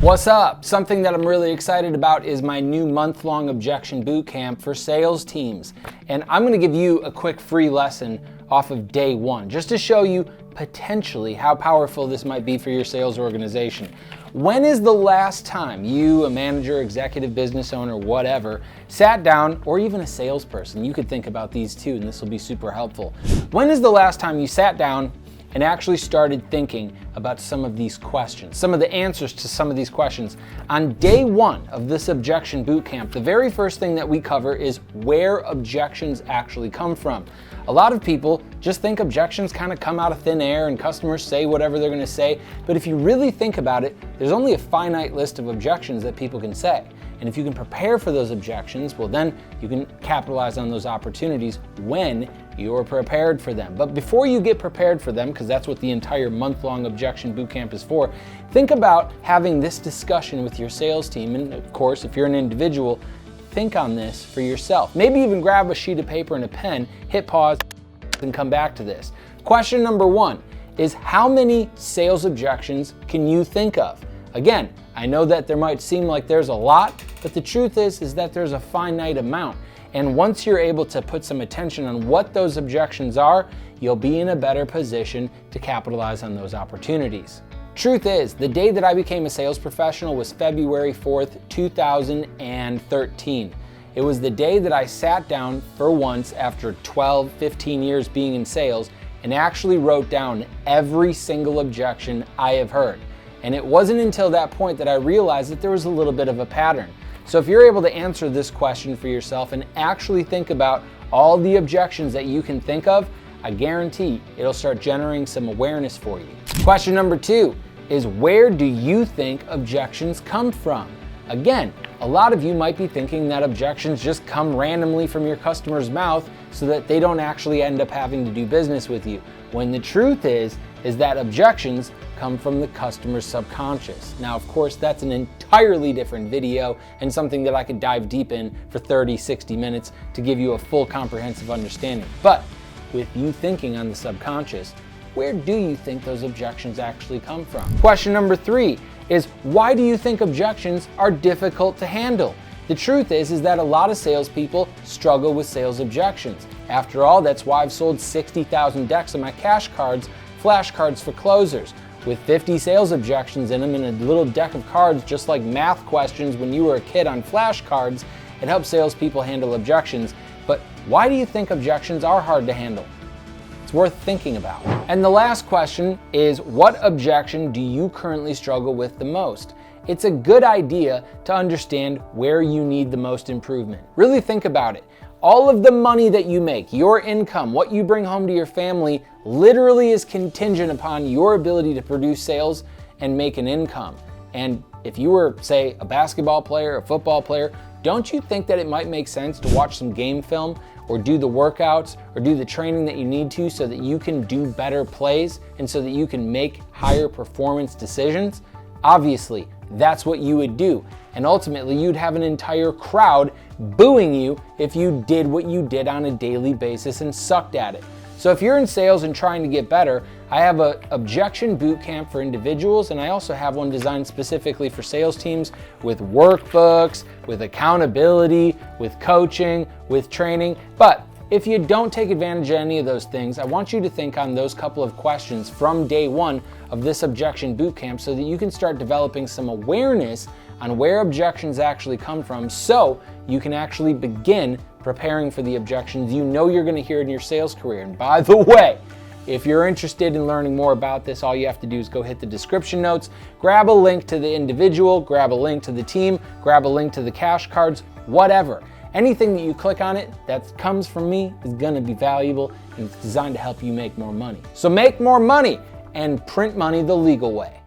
What's up? Something that I'm really excited about is my new month-long Objection Bootcamp for sales teams. And I'm gonna give you a quick free lesson off of day one, just to show you potentially how powerful this might be for your sales organization. When is the last time you, a manager, executive, business owner, whatever, sat down, or even a salesperson, you could think about these too, and this will be super helpful. When is the last time you sat down and actually started thinking about some of these questions, some of the answers to some of these questions? On day one of this Objection Bootcamp, the very first thing that we cover is where objections actually come from. A lot of people just think objections kind of come out of thin air and customers say whatever they're gonna say, but if you really think about it, there's only a finite list of objections that people can say. And if you can prepare for those objections, well then you can capitalize on those opportunities when you're prepared for them. But before you get prepared for them, because that's what the entire month-long Objection Bootcamp is for, think about having this discussion with your sales team. And of course, if you're an individual, think on this for yourself. Maybe even grab a sheet of paper and a pen, hit pause, and come back to this. Question number one is, how many sales objections can you think of? Again, I know that there might seem like there's a lot, but the truth is that there's a finite amount. And once you're able to put some attention on what those objections are, you'll be in a better position to capitalize on those opportunities. Truth is, the day that I became a sales professional was February 4th, 2013. It was the day that I sat down for once after 12, 15 years being in sales and actually wrote down every single objection I have heard. And it wasn't until that point that I realized that there was a little bit of a pattern. So if you're able to answer this question for yourself and actually think about all the objections that you can think of, I guarantee it'll start generating some awareness for you. Question number two is, where do you think objections come from? Again, a lot of you might be thinking that objections just come randomly from your customer's mouth so that they don't actually end up having to do business with you, when the truth is that objections come from the customer's subconscious. Now, of course, that's an entirely different video and something that I could dive deep in for 30, 60 minutes to give you a full comprehensive understanding. But with you thinking on the subconscious, where do you think those objections actually come from? Question number three is, why do you think objections are difficult to handle? The truth is that a lot of salespeople struggle with sales objections. After all, that's why I've sold 60,000 decks of my cash cards, flashcards for closers, with 50 sales objections in them and a little deck of cards, just like math questions when you were a kid on flashcards. It helps salespeople handle objections. But why do you think objections are hard to handle? It's worth thinking about. And the last question is, what objection do you currently struggle with the most? It's a good idea to understand where you need the most improvement. Really think about it. All of the money that you make, your income, what you bring home to your family, literally is contingent upon your ability to produce sales and make an income. And if you were, say, a basketball player, a football player, don't you think that it might make sense to watch some game film or do the workouts or do the training that you need to so that you can do better plays and so that you can make higher performance decisions? Obviously, that's what you would do. And ultimately, you'd have an entire crowd booing you if you did what you did on a daily basis and sucked at it. So if you're in sales and trying to get better, I have an Objection Bootcamp for individuals, and I also have one designed specifically for sales teams with workbooks, with accountability, with coaching, with training. But if you don't take advantage of any of those things, I want you to think on those couple of questions from day one of this Objection Bootcamp so that you can start developing some awareness on where objections actually come from, so you can actually begin preparing for the objections you know you're going to hear in your sales career. And by the way, if you're interested in learning more about this, all you have to do is go hit the description notes, grab a link to the individual, grab a link to the team, grab a link to the cash cards, whatever. Anything that you click on it that comes from me is going to be valuable, and it's designed to help you make more money. So make more money and print money the legal way.